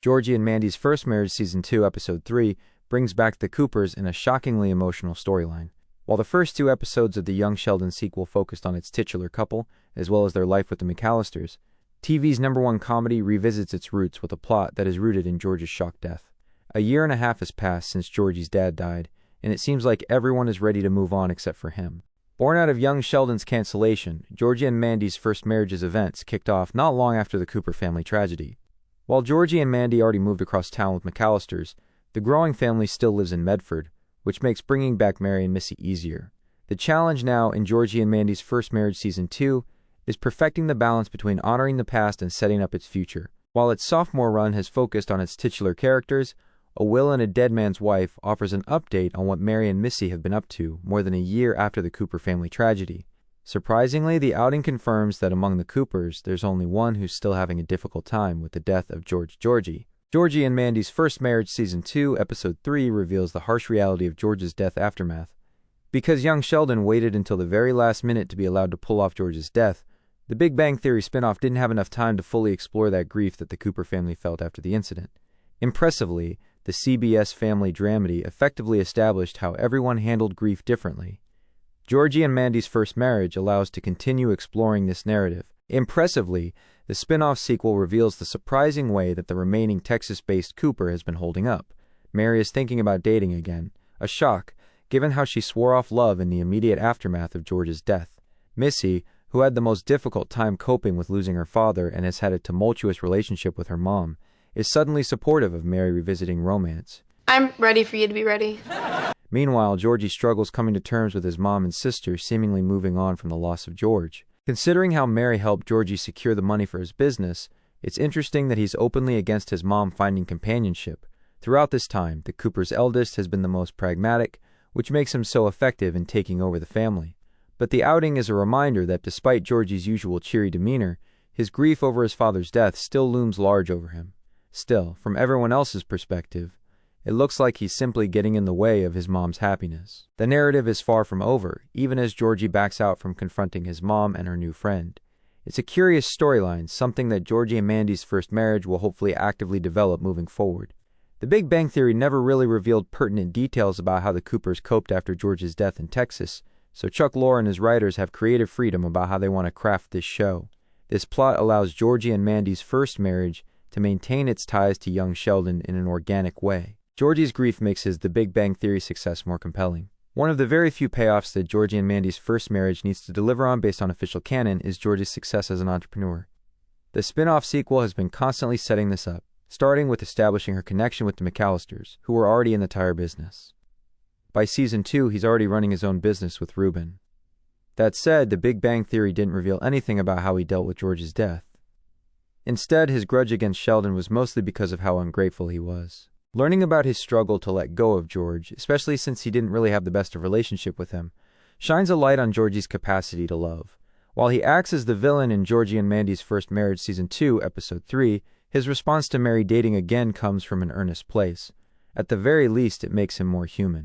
Georgie and Mandy's First Marriage Season 2, Episode 3 brings back the Coopers in a shockingly emotional storyline. While the first two episodes of the Young Sheldon sequel focused on its titular couple, as well as their life with the McAllisters, TV's #1 comedy revisits its roots with a plot that is rooted in George's shock death. A year and a half has passed since Georgie's dad died, and it seems like everyone is ready to move on except for him. Born out of young Sheldon's cancellation, Georgie and Mandy's First Marriage's events kicked off not long after the Cooper family tragedy. While Georgie and Mandy already moved across town with McAllisters, the growing family still lives in Medford, which makes bringing back Mary and Missy easier. The challenge now in Georgie and Mandy's First Marriage Season 2 is perfecting the balance between honoring the past and setting up its future. While its sophomore run has focused on its titular characters, A Will and a Dead Man's Wife offers an update on what Mary and Missy have been up to more than a year after the Cooper family tragedy. Surprisingly, the outing confirms that among the Coopers, there's only one who's still having a difficult time with the death of Georgie. Georgie and Mandy's First Marriage Season 2, Episode 3 reveals the harsh reality of George's death aftermath. Because young Sheldon waited until the very last minute to be allowed to pull off George's death, the Big Bang Theory spinoff didn't have enough time to fully explore that grief that the Cooper family felt after the incident. Impressively, the CBS family dramedy effectively established how everyone handled grief differently. Georgie and Mandy's First Marriage allows to continue exploring this narrative. Impressively, the spin-off sequel reveals the surprising way that the remaining Texas-based Cooper has been holding up. Mary is thinking about dating again, a shock, given how she swore off love in the immediate aftermath of George's death. Missy, who had the most difficult time coping with losing her father and has had a tumultuous relationship with her mom, is suddenly supportive of Mary revisiting romance. I'm ready for you to be ready. Meanwhile, Georgie struggles coming to terms with his mom and sister, seemingly moving on from the loss of George. Considering how Mary helped Georgie secure the money for his business, it's interesting that he's openly against his mom finding companionship. Throughout this time, the Cooper's eldest has been the most pragmatic, which makes him so effective in taking over the family. But the outing is a reminder that despite Georgie's usual cheery demeanor, his grief over his father's death still looms large over him. Still, from everyone else's perspective, it looks like he's simply getting in the way of his mom's happiness. The narrative is far from over, even as Georgie backs out from confronting his mom and her new friend. It's a curious storyline, something that Georgie and Mandy's First Marriage will hopefully actively develop moving forward. The Big Bang Theory never really revealed pertinent details about how the Coopers coped after George's death in Texas, so Chuck Lorre and his writers have creative freedom about how they want to craft this show. This plot allows Georgie and Mandy's first marriage to maintain its ties to young Sheldon in an organic way. Georgie's grief makes his The Big Bang Theory success more compelling. One of the very few payoffs that Georgie and Mandy's First Marriage needs to deliver on based on official canon is Georgie's success as an entrepreneur. The spin-off sequel has been constantly setting this up, starting with establishing her connection with the McAllisters, who were already in the tire business. By Season 2, he's already running his own business with Ruben. That said, The Big Bang Theory didn't reveal anything about how he dealt with George's death. Instead, his grudge against Sheldon was mostly because of how ungrateful he was. Learning about his struggle to let go of George, especially since he didn't really have the best of relationship with him, shines a light on Georgie's capacity to love. While he acts as the villain in Georgie and Mandy's First Marriage Season 2, Episode 3, his response to Mary dating again comes from an earnest place. At the very least, it makes him more human.